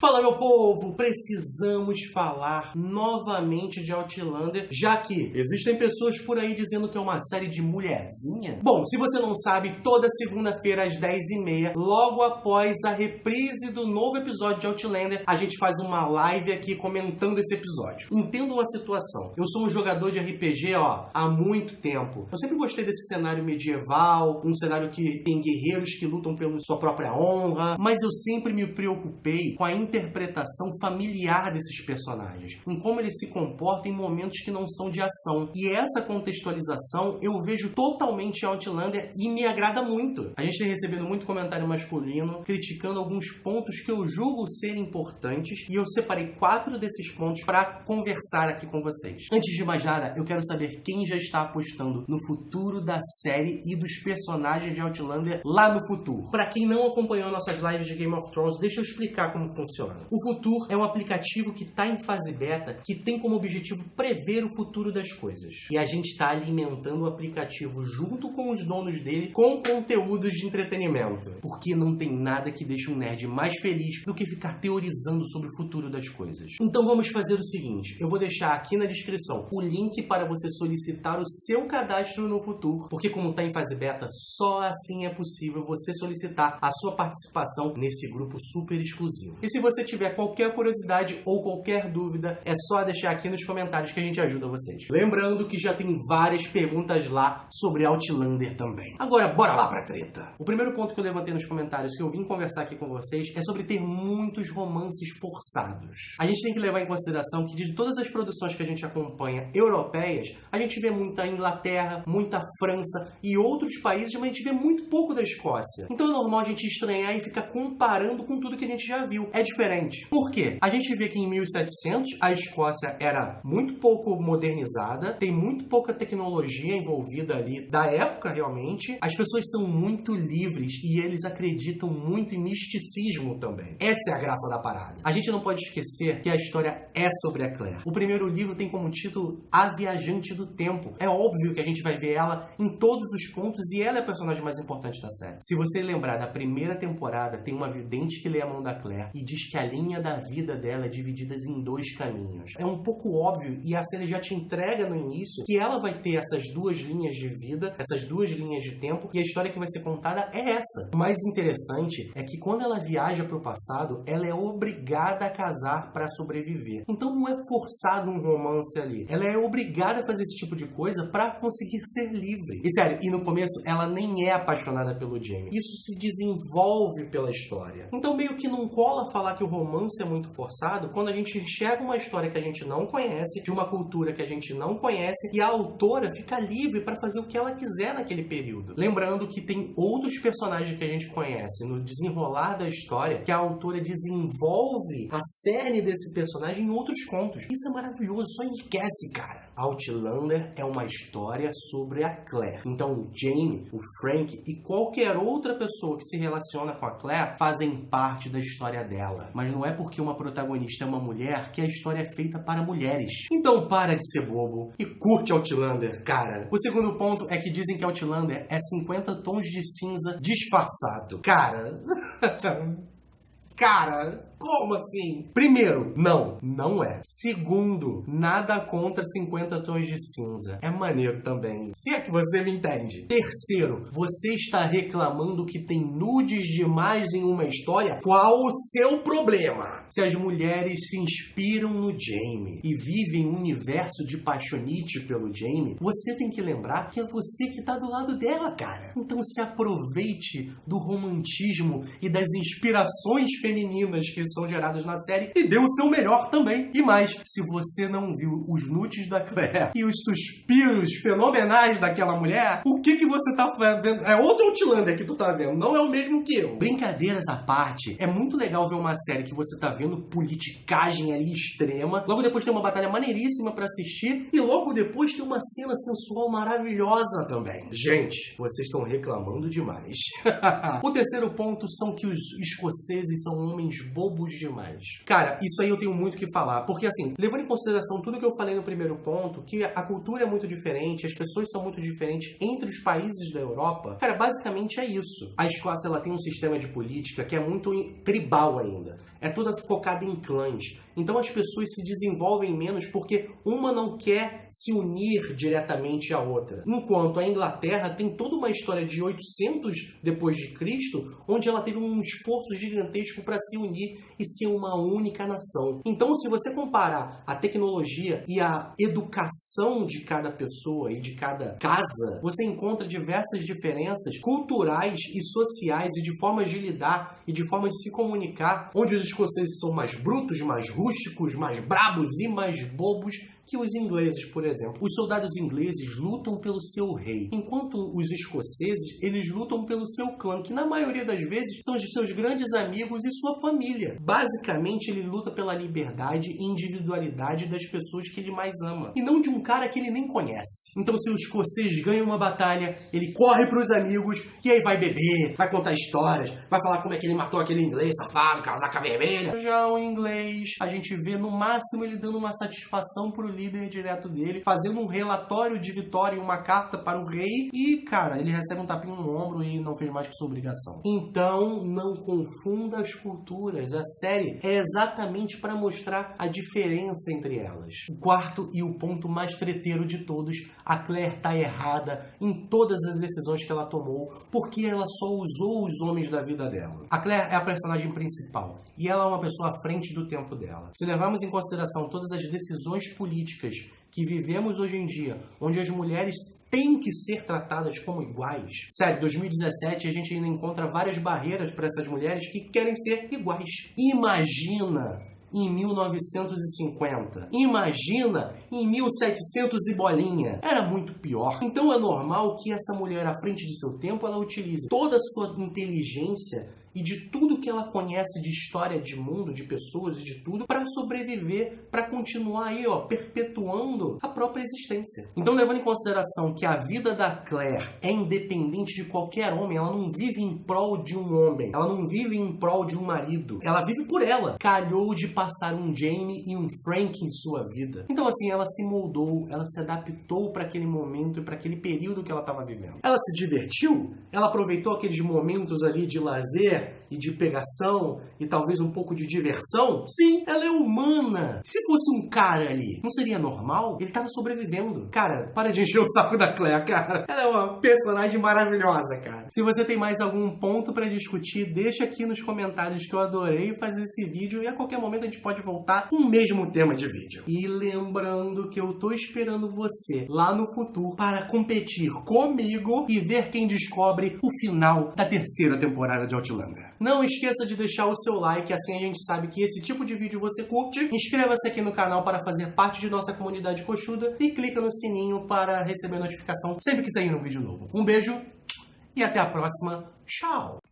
Fala, meu povo! Precisamos falar novamente de Outlander, já que existem pessoas por aí dizendo que é uma série de mulherzinha. Bom, se você não sabe, toda segunda-feira às 10h30, logo após a reprise do novo episódio de Outlander, a gente faz uma live aqui comentando esse episódio. Entendo uma situação. Eu sou um jogador de RPG, há muito tempo. Eu sempre gostei desse cenário medieval, um cenário que tem guerreiros que lutam pela sua própria honra, mas eu sempre me preocupei com a interpretação familiar desses personagens, em como eles se comportam em momentos que não são de ação. E essa contextualização eu vejo totalmente em Outlander e me agrada muito. A gente tem recebido muito comentário masculino criticando alguns pontos que eu julgo ser importantes e eu separei 4 desses pontos para conversar aqui com vocês. Antes de mais nada, eu quero saber quem já está apostando no futuro da série e dos personagens de Outlander lá no futuro. Para quem não acompanhou nossas lives de Game of Thrones, deixa eu explicar como funciona. O Futur é um aplicativo que está em fase beta, que tem como objetivo prever o futuro das coisas. E a gente está alimentando o aplicativo junto com os donos dele com conteúdos de entretenimento. Porque não tem nada que deixe um nerd mais feliz do que ficar teorizando sobre o futuro das coisas. Então vamos fazer o seguinte, eu vou deixar aqui na descrição o link para você solicitar o seu cadastro no Futur, porque como está em fase beta, só assim é possível você solicitar a sua participação nesse grupo super exclusivo. E se você tiver qualquer curiosidade ou qualquer dúvida, é só deixar aqui nos comentários que a gente ajuda vocês. Lembrando que já tem várias perguntas lá sobre Outlander também. Agora, bora lá pra treta. O primeiro ponto que eu levantei nos comentários que eu vim conversar aqui com vocês é sobre ter muitos romances forçados. A gente tem que levar em consideração que de todas as produções que a gente acompanha europeias, a gente vê muita Inglaterra, muita França e outros países, mas a gente vê muito pouco da Escócia. Então é normal a gente estranhar e ficar comparando com tudo que a gente já viu. É diferente. Por quê? A gente vê que em 1700 a Escócia era muito pouco modernizada, tem muito pouca tecnologia envolvida ali da época realmente. As pessoas são muito livres e eles acreditam muito em misticismo também. Essa é a graça da parada. A gente não pode esquecer que a história é sobre a Claire. O primeiro livro tem como título A Viajante do Tempo. É óbvio que a gente vai ver ela em todos os pontos e ela é a personagem mais importante da série. Se você lembrar da primeira temporada, tem uma vidente que lê a mão da Claire e diz que a linha da vida dela é dividida em 2 caminhos. É um pouco óbvio e a série já te entrega no início que ela vai ter essas 2 linhas de vida, essas 2 linhas de tempo e a história que vai ser contada é essa. O mais interessante é que quando ela viaja para o passado, ela é obrigada a casar para sobreviver. Então não é forçado um romance ali. Ela é obrigada a fazer esse tipo de coisa para conseguir ser livre. E sério, e no começo ela nem é apaixonada pelo Jaime. Isso se desenvolve pela história. Então meio que não cola falar que o romance é muito forçado quando a gente enxerga uma história que a gente não conhece, de uma cultura que a gente não conhece, e a autora fica livre para fazer o que ela quiser naquele período. Lembrando que tem outros personagens que a gente conhece no desenrolar da história, que a autora desenvolve a cerne desse personagem em outros contos. Isso é maravilhoso, só enriquece, cara. Outlander é uma história sobre a Claire. Então o Jaime, o Frank e qualquer outra pessoa que se relaciona com a Claire fazem parte da história dela. Mas não é porque uma protagonista é uma mulher que a história é feita para mulheres. Então para de ser bobo e curte Outlander, cara. O segundo ponto é que dizem que Outlander é 50 tons de cinza disfarçado. Cara... Cara... Como assim? Primeiro, não é. Segundo, nada contra 50 tons de cinza. É maneiro também. Se é que você me entende. Terceiro, você está reclamando que tem nudes demais em uma história? Qual o seu problema? Se as mulheres se inspiram no Jaime e vivem um universo de paixonite pelo Jaime, você tem que lembrar que é você que está do lado dela, cara. Então se aproveite do romantismo e das inspirações femininas que são geradas na série e dê o seu melhor também. E mais, se você não viu os nudes da Claire e os suspiros fenomenais daquela mulher, o que você tá vendo? É outro Outlander que tu tá vendo, não é o mesmo que eu. Brincadeiras à parte, é muito legal ver uma série que você tá vendo politicagem ali extrema, logo depois tem uma batalha maneiríssima pra assistir e logo depois tem uma cena sensual maravilhosa também. Gente, vocês estão reclamando demais. O terceiro ponto são que os escoceses são homens bobos bobos demais. Cara, isso aí eu tenho muito o que falar, porque assim, levando em consideração tudo que eu falei no primeiro ponto, que a cultura é muito diferente, as pessoas são muito diferentes entre os países da Europa, cara, basicamente é isso. A Escócia, ela tem um sistema de política que é muito tribal ainda. É toda focada em clãs. Então as pessoas se desenvolvem menos porque uma não quer se unir diretamente à outra. Enquanto a Inglaterra tem toda uma história de 800 depois de Cristo, onde ela teve um esforço gigantesco para se unir e ser uma única nação. Então, se você comparar a tecnologia e a educação de cada pessoa e de cada casa, você encontra diversas diferenças culturais e sociais e de formas de lidar e de formas de se comunicar, onde os escoceses são mais brutos, mais rústicos, mais brabos e mais bobos que os ingleses, por exemplo. Os soldados ingleses lutam pelo seu rei, enquanto os escoceses, eles lutam pelo seu clã, que na maioria das vezes são os seus grandes amigos e sua família. Basicamente, ele luta pela liberdade e individualidade das pessoas que ele mais ama, e não de um cara que ele nem conhece. Então, se o escocês ganha uma batalha, ele corre pros amigos, e aí vai beber, vai contar histórias, vai falar como é que ele matou aquele inglês safado, casaca vermelha. Já o inglês, a gente vê no máximo ele dando uma satisfação pro líder direto dele, fazendo um relatório de vitória e uma carta para o rei, e, cara, ele recebe um tapinho no ombro e não fez mais que sua obrigação. Então, não confunda as culturas. A série é exatamente para mostrar a diferença entre elas. O quarto e o ponto mais treteiro de todos, a Claire tá errada em todas as decisões que ela tomou, porque ela só usou os homens da vida dela. A Claire é a personagem principal, e ela é uma pessoa à frente do tempo dela. Se levarmos em consideração todas as decisões políticas que vivemos hoje em dia, onde as mulheres têm que ser tratadas como iguais. Sério, 2017 a gente ainda encontra várias barreiras para essas mulheres que querem ser iguais. Imagina em 1950. Imagina em 1700 e bolinha. Era muito pior. Então é normal que essa mulher à frente de seu tempo, ela utilize toda a sua inteligência e de tudo que ela conhece de história, de mundo, de pessoas e de tudo, para sobreviver, para continuar aí, ó, perpetuando a própria existência. Então, levando em consideração que a vida da Claire é independente de qualquer homem, ela não vive em prol de um homem, ela não vive em prol de um marido, ela vive por ela. Calhou de passar um Jamie e um Frank em sua vida. Então, assim, ela se moldou, ela se adaptou para aquele momento e para aquele período que ela estava vivendo. Ela se divertiu, ela aproveitou aqueles momentos ali de lazer e de pegação e talvez um pouco de diversão. Sim, ela é humana. Se fosse um cara ali, não seria normal? Ele tava sobrevivendo. Cara, para de encher o saco da Claire, cara. Ela é uma personagem maravilhosa, cara. Se você tem mais algum ponto pra discutir, deixa aqui nos comentários, que eu adorei fazer esse vídeo, e a qualquer momento a gente pode voltar com o mesmo tema de vídeo. E lembrando que eu tô esperando você lá no futuro para competir comigo e ver quem descobre o final da terceira temporada de Outlander. Não esqueça de deixar o seu like, assim a gente sabe que esse tipo de vídeo você curte. Inscreva-se aqui no canal para fazer parte de nossa comunidade coxuda e clica no sininho para receber notificação sempre que sair um vídeo novo. Um beijo e até a próxima. Tchau!